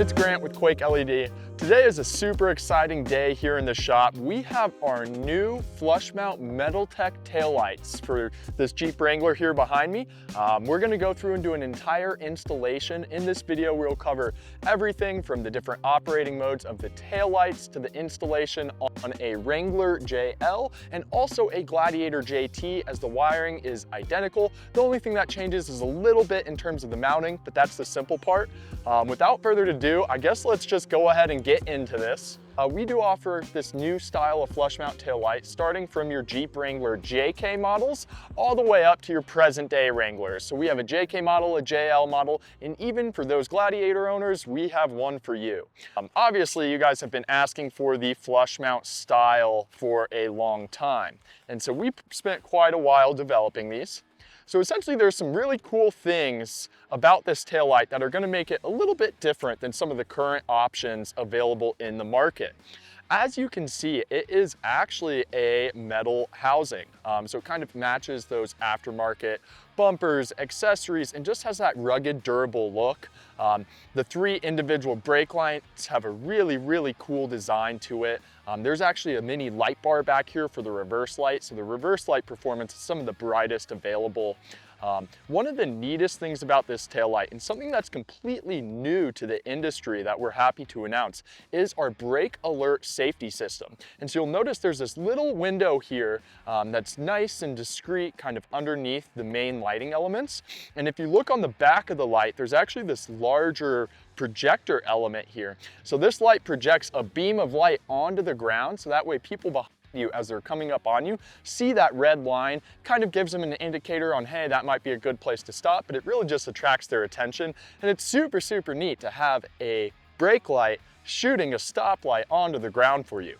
it's Grant with QuakeLED. Today is a super exciting day here in the shop. We have our new flush mount Metal Tek Tail Lights for this Jeep Wrangler here behind me. We're gonna go through and do an entire installation. In this video, we'll cover everything from the different operating modes of the tail lights to the installation on a Wrangler JL and also a Gladiator JT, as the wiring is identical. The only thing that changes is a little bit in terms of the mounting, but that's the simple part. Without further ado, I guess let's just go ahead and get into this. We do offer this new style of flush mount tail light, starting from your Jeep Wrangler JK models all the way up to your present day Wranglers. So we have a JK model, a JL model, and even for those Gladiator owners, we have one for you. Obviously, you guys have been asking for the flush mount style for a long time. And so we spent quite a while developing these. So essentially there's some really cool things about this taillight that are going to make it a little bit different than some of the current options available in the market. As you can see, it is actually a metal housing. So it kind of matches those aftermarket bumpers, accessories, and just has that rugged, durable look. The three individual brake lights have a really cool design to it. There's actually a mini light bar back here for the reverse light. So the reverse light performance is some of the brightest available. One of the neatest things about this taillight, and something that's completely new to the industry that we're happy to announce, is our brake alert safety system. And so you'll notice there's this little window here that's nice and discreet, kind of underneath the main lighting elements. And if you look on the back of the light, there's actually this larger projector element here. So this light projects a beam of light onto the ground, so that way people behind you, as they're coming up on you, see that red line, kind of gives them an indicator on, hey, that might be a good place to stop, but it really just attracts their attention. And it's super neat to have a brake light shooting a stoplight onto the ground for you.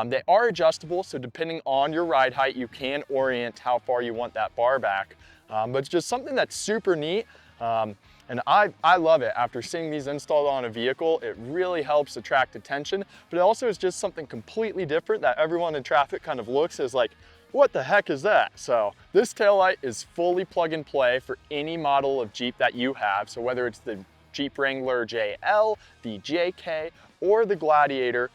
They are adjustable, so depending on your ride height, you can orient how far you want that bar back. But it's just something that's super neat. And I love it. After seeing these installed on a vehicle, it really helps attract attention, but it also is just something completely different that everyone in traffic kind of looks as like, what the heck is that? So this taillight is fully plug and play for any model of Jeep that you have. So whether it's the Jeep Wrangler JL, the JK, or the Gladiator,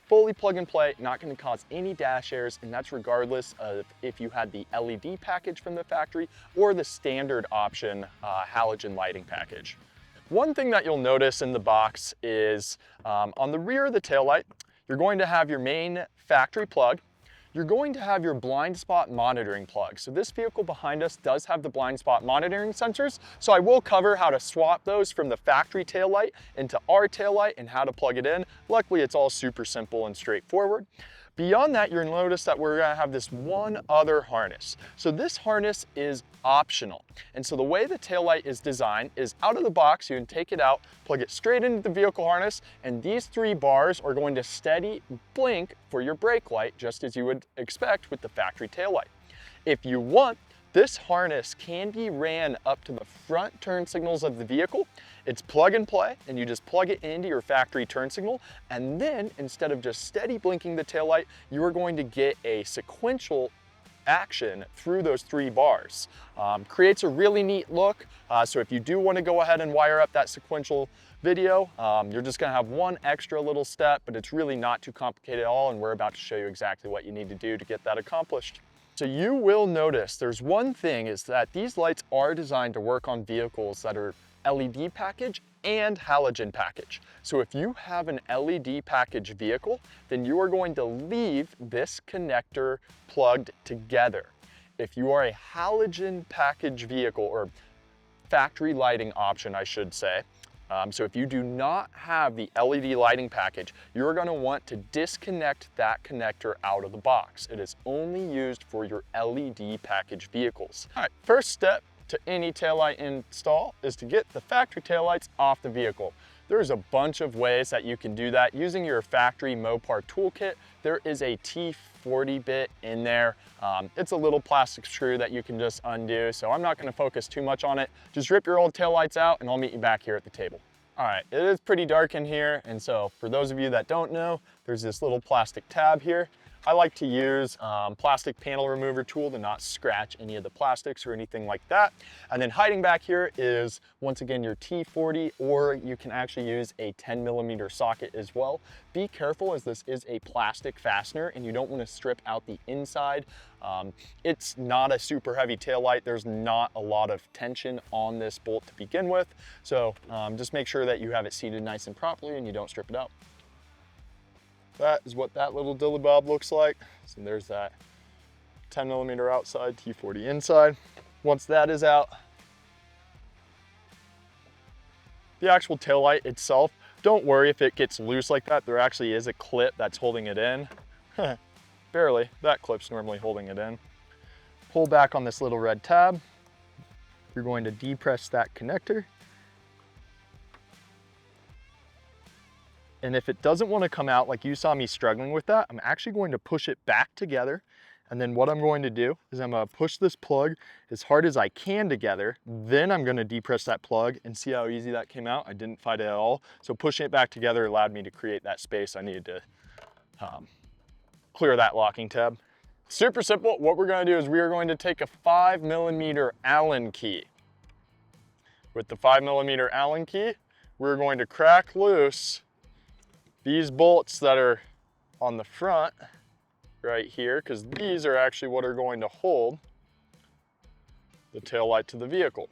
fully plug and play, not going to cause any dash errors, and that's regardless of if you had the LED package from the factory or the standard option halogen lighting package. One thing that you'll notice in the box is on the rear of the taillight, you're going to have your main factory plug. You're going to have your blind spot monitoring plug. So this vehicle behind us does have the blind spot monitoring sensors. So I will cover how to swap those from the factory taillight into our taillight and how to plug it in. Luckily, it's all super simple and straightforward. Beyond that, you're gonna notice that we're gonna have this one other harness. So this harness is optional. And so the way the taillight is designed is out of the box, you can take it out, plug it straight into the vehicle harness, and these three bars are going to steady blink for your brake light, just as you would expect with the factory taillight. If you want, this harness can be ran up to the front turn signals of the vehicle. It's plug and play, and you just plug it into your factory turn signal, and then instead of just steady blinking the taillight, you are going to get a sequential action through those three bars. Creates a really neat look, so if you do want to go ahead and wire up that sequential video, you're just going to have one extra little step, but it's really not too complicated at all, and we're about to show you exactly what you need to do to get that accomplished. So you will notice there's one thing, is that these lights are designed to work on vehicles that are LED package and halogen package. So if you have an LED package vehicle, then you are going to leave this connector plugged together. If you are a halogen package vehicle, or factory lighting option, I should say, so if you do not have the LED lighting package, you're going to want to disconnect that connector out of the box. It is only used for your LED package vehicles. All right, first step to any taillight install is to get the factory taillights off the vehicle. There's a bunch of ways that you can do that using your factory Mopar toolkit. There is a T40 bit in there. It's a little plastic screw that you can just undo, so I'm not going to focus too much on it. Just rip your old taillights out and I'll meet you back here at the table. All right, it is pretty dark in here, and so for those of you that don't know, there's this little plastic tab here. I like to use plastic panel remover tool to not scratch any of the plastics or anything like that. And then hiding back here is, once again, your T40, or you can actually use a 10mm socket as well. Be careful, as this is a plastic fastener and you don't want to strip out the inside. It's not a super heavy taillight. There's not a lot of tension on this bolt to begin with. So just make sure that you have it seated nice and properly and you don't strip it out. That is what that little dilly bob looks like. So there's that 10mm outside, T40 inside. Once that is out, the actual taillight itself, don't worry if it gets loose like that. There actually is a clip that's holding it in. Barely, that clip's normally holding it in. Pull back on this little red tab. You're going to depress that connector. And if it doesn't want to come out, like you saw me struggling with that, I'm actually going to push it back together. And then what I'm going to do is I'm going to push this plug as hard as I can together. Then I'm going to depress that plug and see how easy that came out. I didn't fight it at all. So pushing it back together allowed me to create that space I needed to clear that locking tab. Super simple. What we're going to do is we are going to take a 5mm Allen key. With the 5mm Allen key, we're going to crack loose these bolts that are on the front right here, because these are actually what are going to hold the taillight to the vehicle.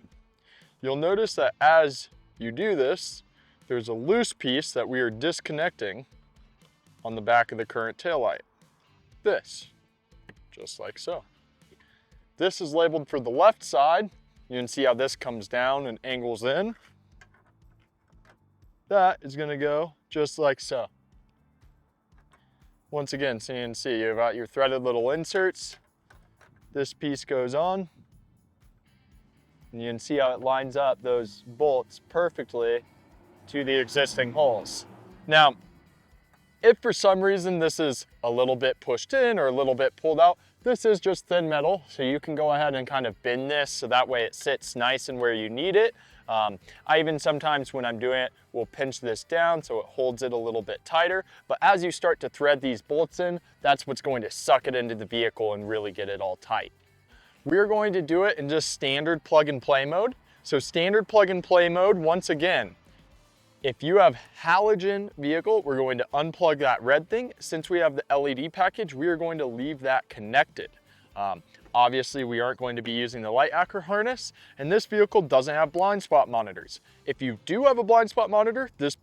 You'll notice that as you do this, there's a loose piece that we are disconnecting on the back of the current taillight. This, just like so. This is labeled for the left side. You can see how this comes down and angles in. That is going to go just like so. Once again, so you can see you've got your threaded little inserts. This piece goes on. And you can see how it lines up those bolts perfectly to the existing holes. Now, if for some reason this is a little bit pushed in or a little bit pulled out, this is just thin metal, so you can go ahead and kind of bend this so that way it sits nice and where you need it. I even sometimes when I'm doing it will pinch this down so it holds it a little bit tighter. But as you start to thread these bolts in, that's what's going to suck it into the vehicle and really get it all tight. We're going to do it in just standard plug and play mode. So standard plug and play mode, once again, if you have halogen vehicle, we're going to unplug that red thing. Since we have the LED package, we are going to leave that connected. Obviously, we aren't going to be using the light actor harness, and this vehicle doesn't have blind spot monitors. If you do have a blind spot monitor, this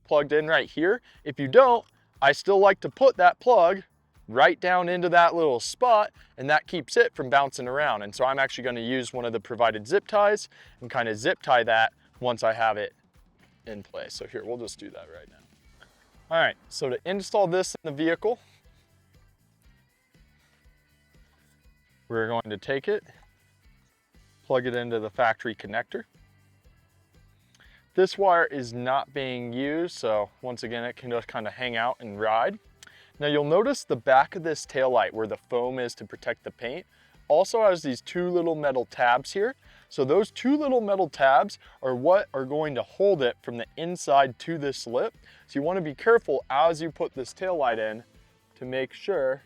plugged in right here. If you don't, I still like to put that plug right down into that little spot, and that keeps it from bouncing around. And so I'm actually going to use one of the provided zip ties and kind of zip tie that once I have it in place. So here, we'll just do that right now. All right, so to install this in the vehicle, we're going to take it, plug it into the factory connector. This wire is not being used, so once again, it can just kind of hang out and ride. Now you'll notice the back of this taillight where the foam is to protect the paint also has these two little metal tabs here. So those two little metal tabs are what are going to hold it from the inside to this lip. So you want to be careful as you put this taillight in to make sure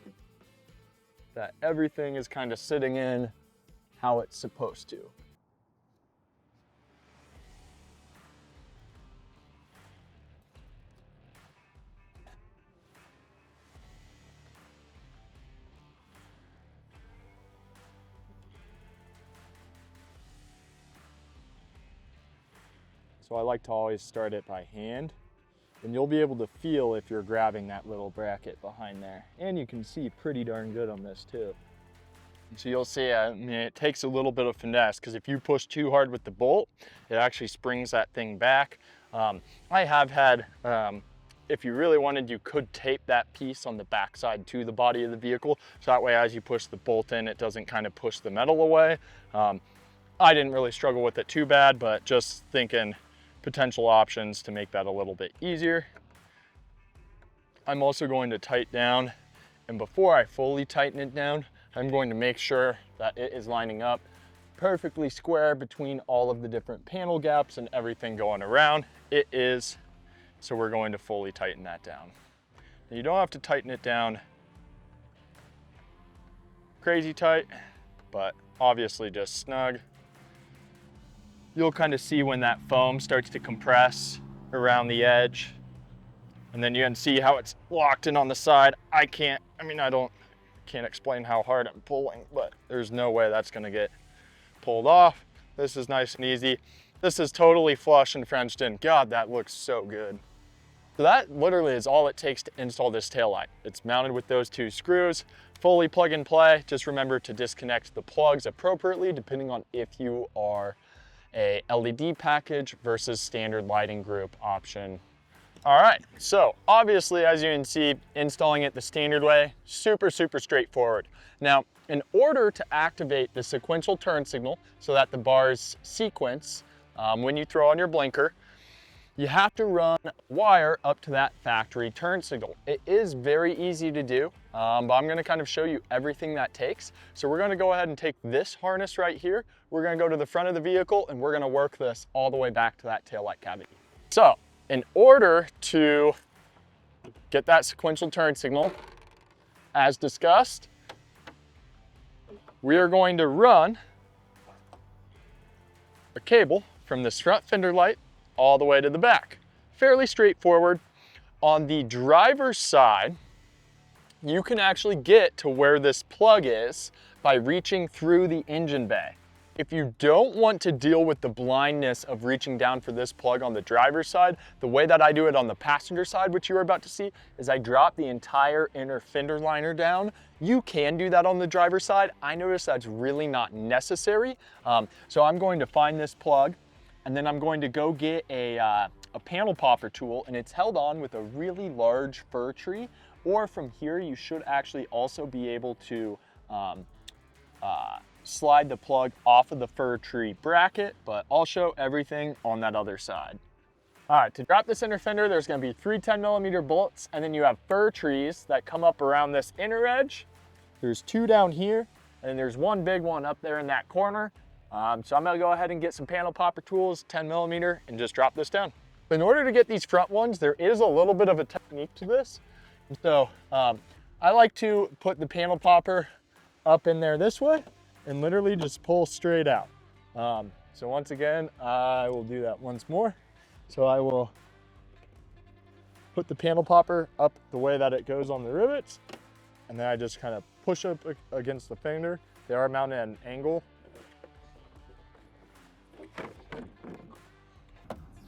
that everything is kind of sitting in how it's supposed to. So I like to always start it by hand, and you'll be able to feel if you're grabbing that little bracket behind there. And you can see pretty darn good on this too. So you'll see, I mean, it takes a little bit of finesse, because if you push too hard with the bolt, it actually springs that thing back. I have had, if you really wanted, you could tape that piece on the backside to the body of the vehicle. So that way, as you push the bolt in, it doesn't kind of push the metal away. I didn't really struggle with it too bad, but just thinking potential options to make that a little bit easier. I'm also going to tighten down, and before I fully tighten it down, I'm going to make sure that it is lining up perfectly square between all of the different panel gaps and everything going around. It is, so we're going to fully tighten that down. Now, you don't have to tighten it down crazy tight, but obviously just snug. You'll kind of see when that foam starts to compress around the edge. And then you can see how it's locked in on the side. I can't explain how hard I'm pulling, but there's no way that's gonna get pulled off. This is nice and easy. This is totally flush and Frenched in. God, that looks so good. So that literally is all it takes to install this taillight. It's mounted with those 2 screws, fully plug and play. Just remember to disconnect the plugs appropriately depending on if you are a LED package versus standard lighting group option. All right, so obviously, as you can see, installing it the standard way, super straightforward. Now, in order to activate the sequential turn signal so that the bars sequence when you throw on your blinker, you have to run wire up to that factory turn signal. It is very easy to do, but I'm gonna kind of show you everything that takes. So we're gonna go ahead and take this harness right here. We're gonna go to the front of the vehicle and we're gonna work this all the way back to that taillight cavity. So in order to get that sequential turn signal, as discussed, we are going to run a cable from this front fender light all the way to the back. Fairly straightforward. On the driver's side, you can actually get to where this plug is by reaching through the engine bay. If you don't want to deal with the blindness of reaching down for this plug on the driver's side, the way that I do it on the passenger side, which you are about to see, is I drop the entire inner fender liner down. You can do that on the driver's side. I notice that's really not necessary. So I'm going to find this plug, and then I'm going to go get a panel popper tool, and it's held on with a really large fir tree, or from here you should actually also be able to slide the plug off of the fir tree bracket, but I'll show everything on that other side. All right, to drop this inner fender, there's gonna be 3 10mm bolts, and then you have fir trees that come up around this inner edge. There's 2 down here, and there's 1 big one up there in that corner. So I'm gonna go ahead and get some panel popper tools, 10mm, and just drop this down. In order to get these front ones, there is a little bit of a technique to this. So I like to put the panel popper up in there this way and literally just pull straight out. So once again, I will do that once more. So I will put the panel popper up the way that it goes on the rivets, and then I just kind of push up against the fender. They are mounted at an angle.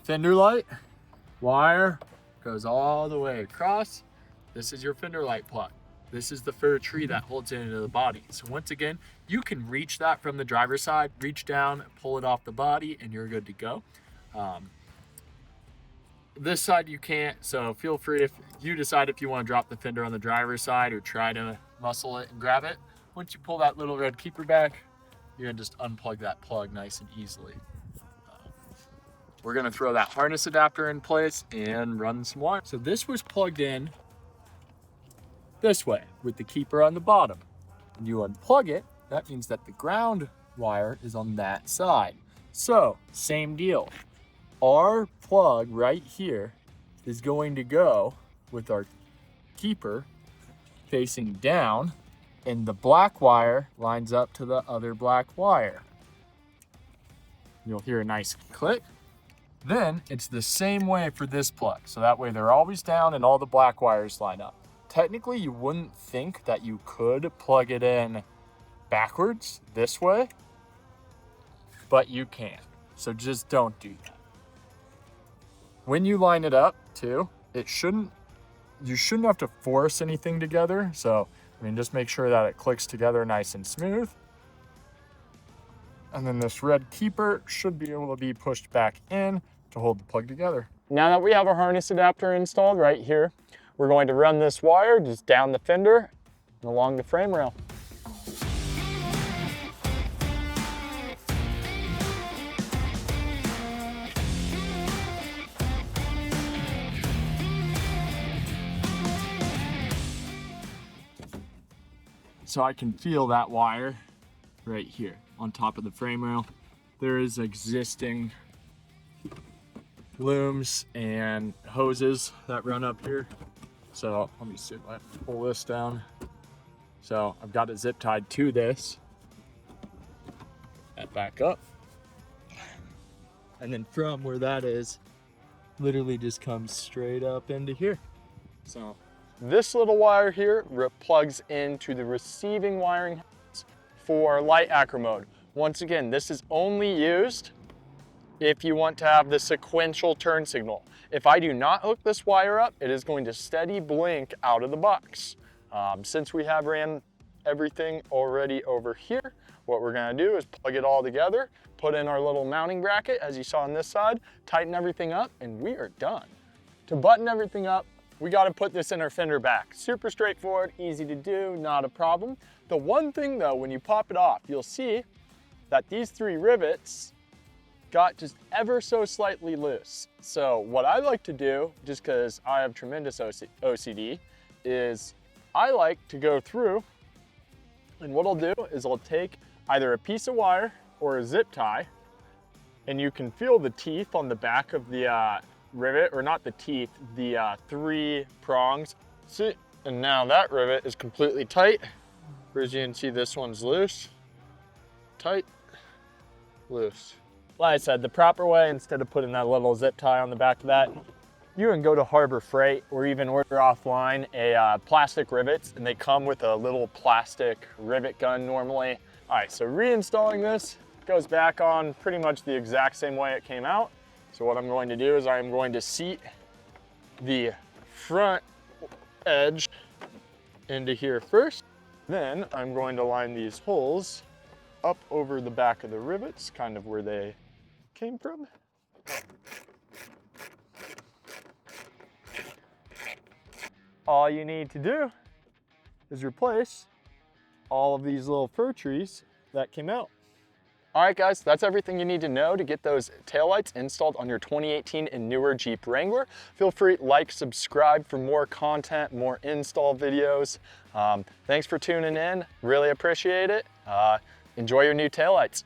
Fender light, wire goes all the way across. This is your fender light plug. This is the fir tree that holds it into the body. So once again, you can reach that from the driver's side, reach down, pull it off the body, and you're good to go. This side you can't, so feel free if you decide if you want to drop the fender on the driver's side or try to muscle it and grab it. Once you pull that little red keeper back, you're gonna just unplug that plug nice and easily. We're gonna throw that harness adapter in place and run some wire. So this was plugged in this way with the keeper on the bottom. When you unplug it, that means that the ground wire is on that side. So same deal. Our plug right here is going to go with our keeper facing down, and the black wire lines up to the other black wire. You'll hear a nice click. Then it's the same way for this plug. So that way they're always down and all the black wires line up. Technically, you wouldn't think that you could plug it in backwards this way, but you can. So just don't do that. When you line it up too, you shouldn't have to force anything together. So, just make sure that it clicks together nice and smooth. And then this red keeper should be able to be pushed back in to hold the plug together. Now that we have our harness adapter installed right here, we're going to run this wire just down the fender and along the frame rail. So I can feel that wire right here on top of the frame rail. There is existing looms and hoses that run up here. So let me see if I pull this down. So I've got it zip tied to this. That back up. And then from where that is, literally just comes straight up into here. So this little wire here plugs into the receiving wiring for light acro mode. Once again, this is only used if you want to have the sequential turn signal. If I do not hook this wire up, it is going to steady blink out of the box. Since we have ran everything already over here, what we're gonna do is plug it all together, put in our little mounting bracket, as you saw on this side, tighten everything up, and we are done. To button everything up, we gotta put this in our fender back. Super straightforward, easy to do, not a problem. The one thing though, when you pop it off, you'll see that these 3 rivets got just ever so slightly loose. So what I like to do, just because I have tremendous OCD, is I like to go through, and what I'll do is I'll take either a piece of wire or a zip tie, and you can feel the teeth on the back of the rivet, or not the teeth, the 3 prongs. See, and now that rivet is completely tight. As you can see, this one's loose, tight, loose. Like I said, the proper way, instead of putting that little zip tie on the back of that, you can go to Harbor Freight or even order offline a plastic rivets, and they come with a little plastic rivet gun normally. All right, so reinstalling this goes back on pretty much the exact same way it came out. So what I'm going to do is I'm going to seat the front edge into here first. Then I'm going to line these holes up over the back of the rivets, kind of where they came from. All you need to do is replace all of these little fir trees that came out. All right, guys, that's everything you need to know to get those taillights installed on your 2018 and newer Jeep Wrangler. Feel free to like, subscribe for more content, more install videos. Thanks for tuning in. Really appreciate it. Enjoy your new taillights.